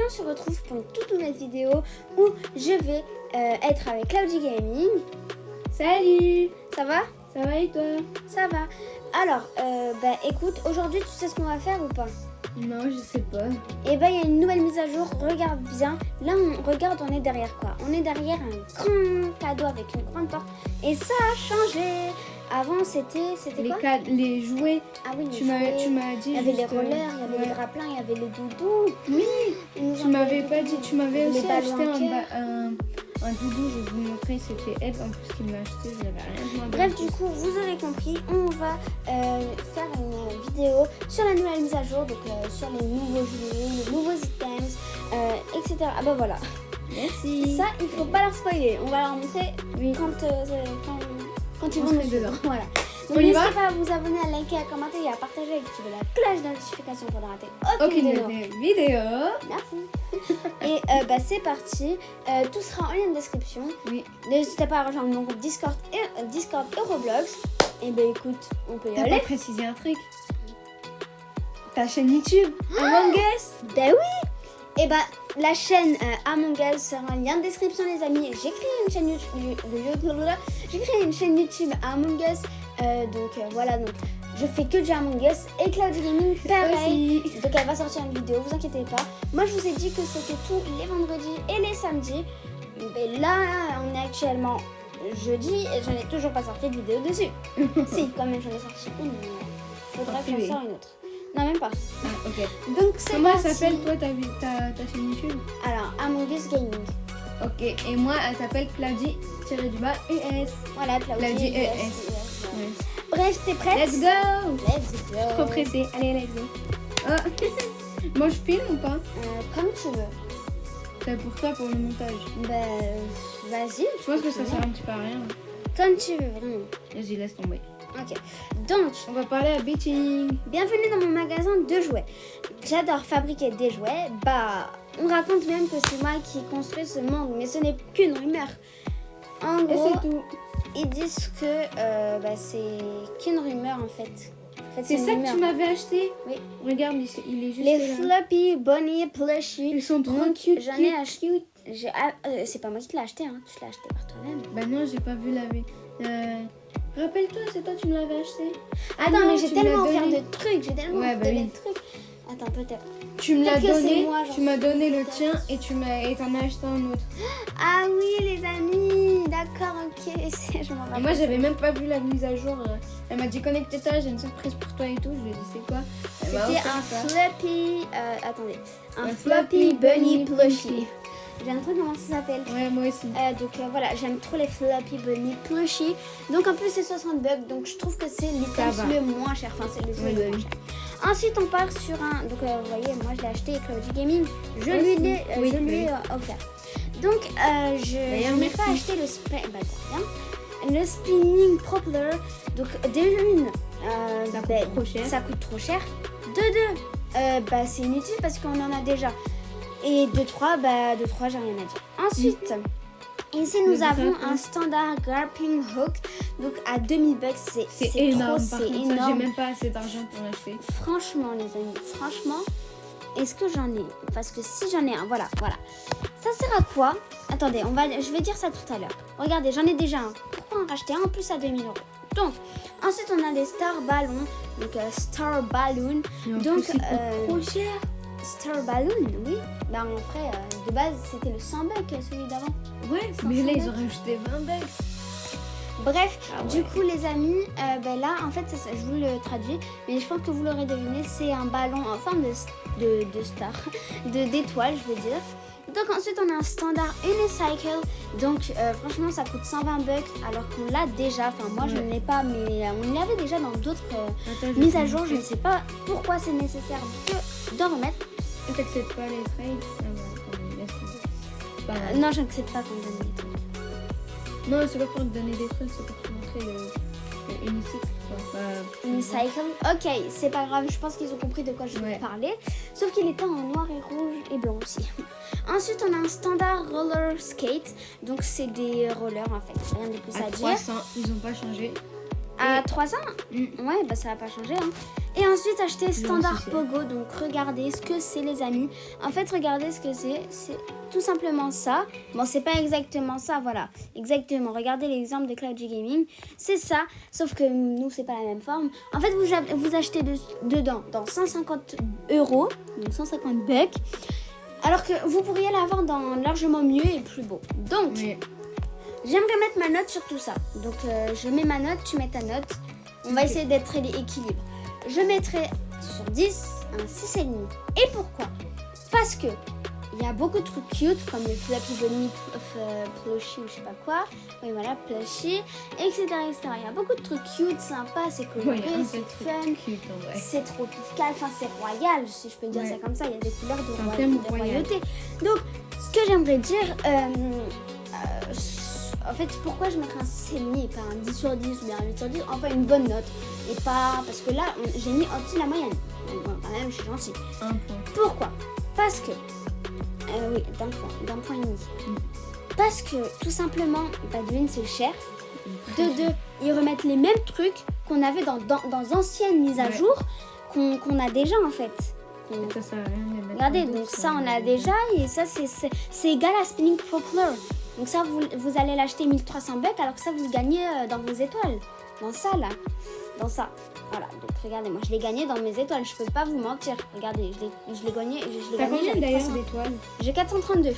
on se retrouve pour une toute nouvelle vidéo où je vais être avec Cloudy Gaming. Salut! Ça va? Ça va et toi? Ça va. Alors, écoute, aujourd'hui tu sais ce qu'on va faire ou pas? Non, je sais pas. Et il y a une nouvelle mise à jour, regarde bien. Là, on est derrière quoi? On est derrière un grand cadeau avec une grande porte. Et ça a changé. Avant, c'était quoi? Les jouets. Ah oui, les Tu jouets. m'as dit. Il y avait les juste, rollers, il y avait les grappins, il y avait les doudous. Oui. Ils nous Tu ont m'avais fait pas les dit. doudous. Tu m'avais Les aussi ballons acheté en cœur. un doudou. Je vais vous montrer. C'était Ed en plus qui me l'a acheté. Je n'avais rien demandé. Bref, du coup, vous aurez compris, on va faire une vidéo sur la nouvelle mise à jour, donc sur les nouveaux jouets, les nouveaux items, etc. Ah bah voilà. Merci. Ça, il faut pas leur spoiler. On va leur montrer Oui. quand ils On vont se nous met suivre. dedans. Voilà. On Donc y va? n'hésitez pas à vous abonner, à liker, à commenter et à partager et activer la cloche de notification pour ne rater aucune de nos vidéo. Merci. Et c'est parti. Tout sera en lien de description. Oui. N'hésitez pas à rejoindre mon groupe Discord et Roblox. Et écoute, on peut y T'as aller. pas précisé un truc? Ta chaîne YouTube Among Us. Ben oui. Et la chaîne Among Us sera en lien de description, les amis. J'ai créé une chaîne YouTube Among Us. Voilà, donc je fais que du Among Us et Cloudy Gaming pareil. Aussi. Donc elle va sortir une vidéo, vous inquiétez pas. Moi je vous ai dit que c'était tous les vendredis et les samedis. Mais là on est actuellement jeudi et je n'ai toujours pas sorti de vidéo dessus. Si, quand même j'en ai sorti une, mais faudrait que j'en sorte une autre. Non, même pas. Ah, ok. Donc c'est Comment parti. elle s'appelle toi ta chaîne YouTube? Alors Among Us Gaming. Ok, et moi elle s'appelle Claudie-ES. Voilà, Claudie ES. Ouais. Bref, t'es prête? Let's go! Let's go. Trop pressée, allez let's go. Oh. Moi je filme ou pas? Comme tu veux. C'est pour toi pour le montage. Vas-y. Je pense que ça sert un petit peu à rien. Comme tu veux, vraiment. Vas-y, laisse tomber. Ok. Donc, On va parler à Betting. bienvenue dans mon magasin de jouets. J'adore fabriquer des jouets. On raconte même que c'est moi qui construis ce monde, mais ce n'est qu'une rumeur. En Et gros, c'est tout. ils disent que c'est qu'une rumeur en fait. C'est une ça que rumeur. tu m'avais acheté? Oui. Regarde, il est juste Les là. Floppy Bunny Plushie. Ils sont trop Donc, cute. j'en ai acheté. C'est pas moi qui te l'ai acheté, hein. Tu l'as acheté par toi-même. Bah non, j'ai pas vu la Rappelle-toi, c'est toi tu me l'avais acheté. Attends, non, mais j'ai tu me tellement l'as offert donné. de trucs. J'ai tellement Ouais, offert bah oui. de trucs. Attends, peut-être. Tu me l'as Peut-être que c'est donné, moi, genre. tu m'as donné le Peut-être. tien et t'en as acheté un autre. Ah oui, les amis. D'accord, ok. Je m'en Et rappelle. moi j'avais même pas vu la mise à jour. Elle m'a dit connecte-toi, j'ai une surprise pour toi et tout. Je lui ai dit c'est quoi? Elle m'a C'était offert un ça. floppy. Attendez. Un Un floppy Floppy bunny Bunny plushie. J'ai un truc comment ça s'appelle. Ouais, moi aussi. Voilà, j'aime trop les floppy bunny plushie. Donc en plus c'est 60 bucks, donc je trouve que c'est Ça l'item va. le moins cher. Enfin c'est le jouet Oui, le oui. moins cher. Ensuite on part sur un. Donc vous voyez, moi je l'ai acheté Cloudy Gaming. Je Moi lui aussi. l'ai Oui, je lui ai oui. offert. Donc je D'ailleurs, n'ai pas merci. acheté le spinning propeller. Donc déjà une. Ça coûte trop cher. Ça coûte trop cher. De deux, c'est inutile parce qu'on en a déjà. Et de trois, j'ai rien à dire. Ensuite, ici nous Le avons grappin. un standard grappling hook. Donc à 2000 bucks, c'est énorme. trop, Par c'est contre, ça, j'ai énorme. même pas assez d'argent pour l'acheter. Franchement, les amis, franchement, est-ce que j'en ai? Parce que si j'en ai un, voilà. Ça sert à quoi? Attendez, je vais dire ça tout à l'heure. Regardez, j'en ai déjà un. Pourquoi en racheter un en plus à 2000 €? Donc, ensuite on a des star ballons. Donc star balloon. Mais en Donc, plus, il coûte trop cher. Star Balloon, oui. En vrai, de base, c'était le 100 bucks, celui d'avant. Ouais, 500 mais là ils bucks. ont rajouté 20 bucks. Bref, Ah ouais. du coup, les amis, là, en fait, ça, je vous le traduis, mais je pense que vous l'aurez deviné, c'est un ballon en forme de star, d'étoile, je veux dire. Donc ensuite, on a un standard Unicycle. Donc franchement, ça coûte 120 bucks, alors qu'on l'a déjà. Enfin, moi, je Ouais. ne l'ai pas, mais on l'avait déjà dans d'autres Attends, je mises vais à jour. Je montrer. ne sais pas pourquoi c'est nécessaire d'en remettre. T'acceptes pas les trades? Ah ouais, attends, laisse tomber. Bah, Non, je n'accepte pas qu'on me donne des trucs. non, c'est pas pour te donner des trucs, c'est pour te montrer le unicycle. Quoi. Unicycle. Ok, c'est pas grave, je pense qu'ils ont compris de quoi je vais Ouais. parler. Sauf qu'il était en noir et rouge et blanc aussi. Ensuite, on a un standard roller skate. Donc, c'est des rollers en fait, rien de plus à À dire. 300, ils ont pas changé. À 300 Mm. Ouais, ça va pas changer. Hein. Et ensuite acheter standard aussi, Pogo. Donc regardez ce que c'est les amis. En fait regardez ce que c'est. C'est tout simplement ça. Bon c'est pas exactement ça, voilà. Exactement. Regardez l'exemple de Cloudy Gaming. C'est ça. Sauf que nous c'est pas la même forme. En fait vous achetez dedans dans 150 €. Donc 150 bucks. Alors que vous pourriez l'avoir dans largement mieux et plus beau. Donc Oui. j'aimerais mettre ma note sur tout ça. Donc je mets ma note, tu mets ta note. On va essayer d'être équilibre. Je mettrai sur 10 un 6,5. Et pourquoi? Parce que il y a beaucoup de trucs cute comme le Fluffy Bunny Plushie ou je sais pas quoi. Oui voilà, Plushie, etc., etc. Il y a beaucoup de trucs cute, sympas, c'est coloré, Ouais, c'est fun. cute en vrai. C'est tropical, enfin c'est royal, si je peux dire Ouais. ça comme ça. Il y a des couleurs de, C'est un thème de royal. royauté. Donc, ce que j'aimerais dire, en fait, pourquoi je mettrais un 6,5 et pas un 10 sur 10 ou bien un 8 sur 10, enfin une bonne note. Et pas. Parce que là, j'ai mis en dessous la moyenne. Donc, bon, quand même, je suis gentille. Un point. Pourquoi? Parce que. Oui, d'un point et demi. Parce que, tout simplement, bah, de une, c'est cher. De deux, ils remettent les mêmes trucs qu'on avait dans anciennes mises à Ouais. jour, qu'on a déjà en fait. Ça sert à rien de mettre Regardez, un donc doute, ça on a déjà et ça c'est égal à Spinning Poplar. Donc ça vous allez l'acheter 1300 bucks alors que ça vous le gagnez dans vos étoiles. Dans ça là. Dans ça. Voilà, donc regardez, moi je l'ai gagné dans mes étoiles, je peux pas vous mentir. Regardez, je l'ai gagné. T'as combien j'avais d'ailleurs 300. d'étoiles? J'ai 432.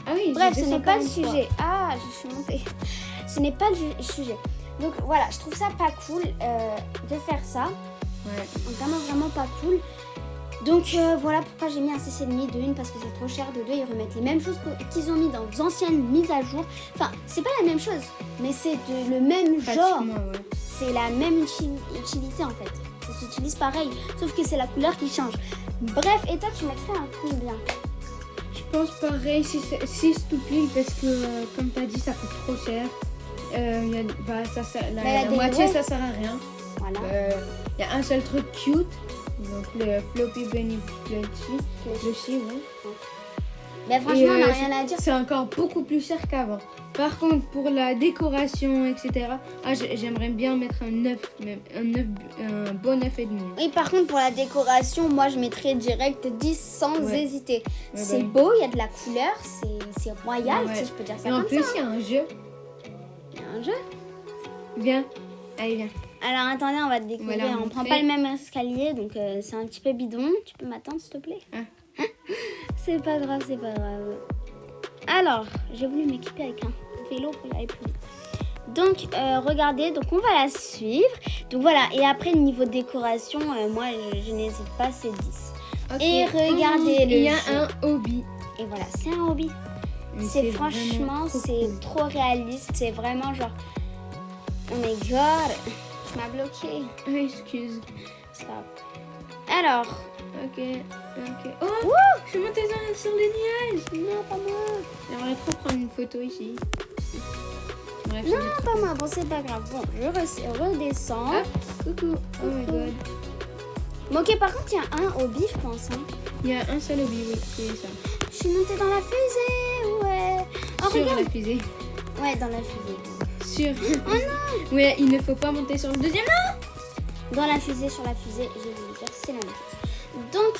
Ah oui, Bref, j'ai ce n'est pas le 243. sujet. Ah, je suis montée. Ce n'est pas le sujet. Donc voilà, je trouve ça pas cool de faire ça. Ouais. Vraiment, vraiment pas cool. Donc voilà pourquoi j'ai mis un 6,5 de une parce que c'est trop cher, de deux ils remettent les mêmes choses qu'ils ont mis dans les anciennes mises à jour. Enfin, c'est pas la même chose, mais c'est le même genre. Pratiquement, ouais. C'est la même utilité en fait. Ça s'utilise pareil, sauf que c'est la couleur qui change. Bref, et toi tu mettrais un combien? Je pense pareil, 6 tout pile parce que comme t'as dit ça coûte trop cher. La il y a des moitié ouais. ça sert à rien. Voilà. Il y a un seul truc cute, donc le Floppy Bunny Plushie, ouais. Mais franchement, Et, on n'a rien à dire. C'est encore beaucoup plus cher qu'avant. Par contre, pour la décoration, etc., j'aimerais bien mettre un 9, même un bon 9,5. Oui, par contre, pour la décoration, moi je mettrais direct 10 sans Ouais. hésiter. Ouais, C'est bah beau, il y a de la couleur, c'est royal, Ouais. si je peux dire ça Et en comme plus, ça. il y a un jeu. Il y a un jeu. Viens, allez, viens. Alors attendez, on va te découvrir. Voilà, on on prend fait- pas le même escalier, donc c'est un petit peu bidon. Tu peux m'attendre, s'il te plaît? Ah. C'est pas grave, c'est pas grave. Alors, j'ai voulu m'équiper avec un vélo pour y aller plus vite. Donc, regardez, donc on va la suivre. Donc voilà, et après, niveau décoration, moi, je n'hésite pas, c'est 10. Ok. Et regardez le Il y a jeu. un hobby. Et voilà, c'est un hobby. Mais C'est vraiment franchement, trop c'est cool. trop réaliste. C'est vraiment genre, oh my god, tu m'as bloqué. Ah, excuse. C'est pas grave. Alors, Ok. Oh, wouh, je suis montée sur les nuages. non, pas moi. J'aimerais trop prendre une photo ici. Bref, Non, j'ai pas trop moi. Bon, c'est pas grave. Bon, je redescends. Ah, coucou. Oh my Coucou. god. Bon, ok, par contre, il y a un hobby, je pense. Hein. Il y a un seul hobby, oui, c'est ça. Je suis montée dans la fusée, ouais. Oh, Sur regarde. la fusée. Ouais, dans la fusée. Sur. Oh non. Ouais, il ne faut pas monter sur le deuxième. Dans la fusée, sur la fusée, j'ai voulu dire, c'est la même chose. Donc,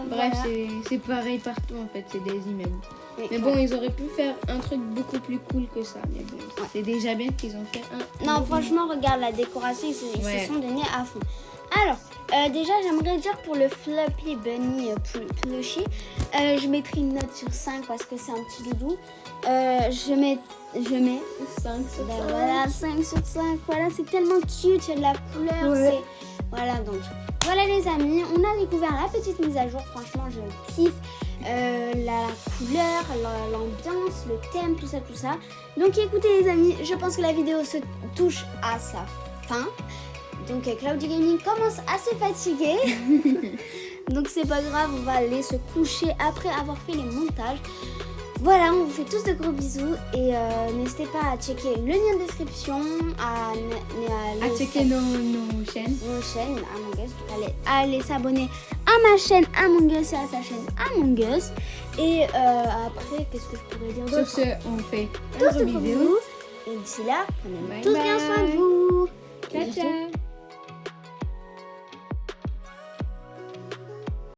Bref, voilà. c'est pareil partout en fait, c'est des immeubles. Oui, Mais bon, ils auraient pu faire un truc beaucoup plus cool que ça. Mais bon, Ouais. c'est déjà bien qu'ils ont fait un. Non, hobby. franchement, regarde la décoration, ils Ouais. se sont donnés à fond. Alors, déjà, j'aimerais dire pour le Floppy Bunny Plushie, je mettrai une note sur 5 parce que c'est un petit doudou. Je mets 5 sur ben 5. voilà, 5 sur 5. Voilà, c'est tellement cute, il y a de la couleur. Ouais. Voilà, donc, voilà les amis, on a découvert la petite mise à jour. Franchement, je kiffe. La couleur, l'ambiance, le thème, tout ça. Donc écoutez les amis, je pense que la vidéo se touche à sa fin. Donc Cloudy Gaming commence à se fatiguer. Donc c'est pas grave, on va aller se coucher après avoir fait les montages. Voilà, on vous fait tous de gros bisous et n'hésitez pas à checker le lien de description, À checker nos chaînes. nos chaînes Among Us. Donc allez s'abonner à ma chaîne Among Us et à sa chaîne Among Us. Et après, qu'est-ce que je pourrais dire Sur d'autre? ce, on fait Tous un de gros gros bisous. bisous. Et d'ici là, prenez Bye tous bien soin de bye. vous. Ciao, Et ciao.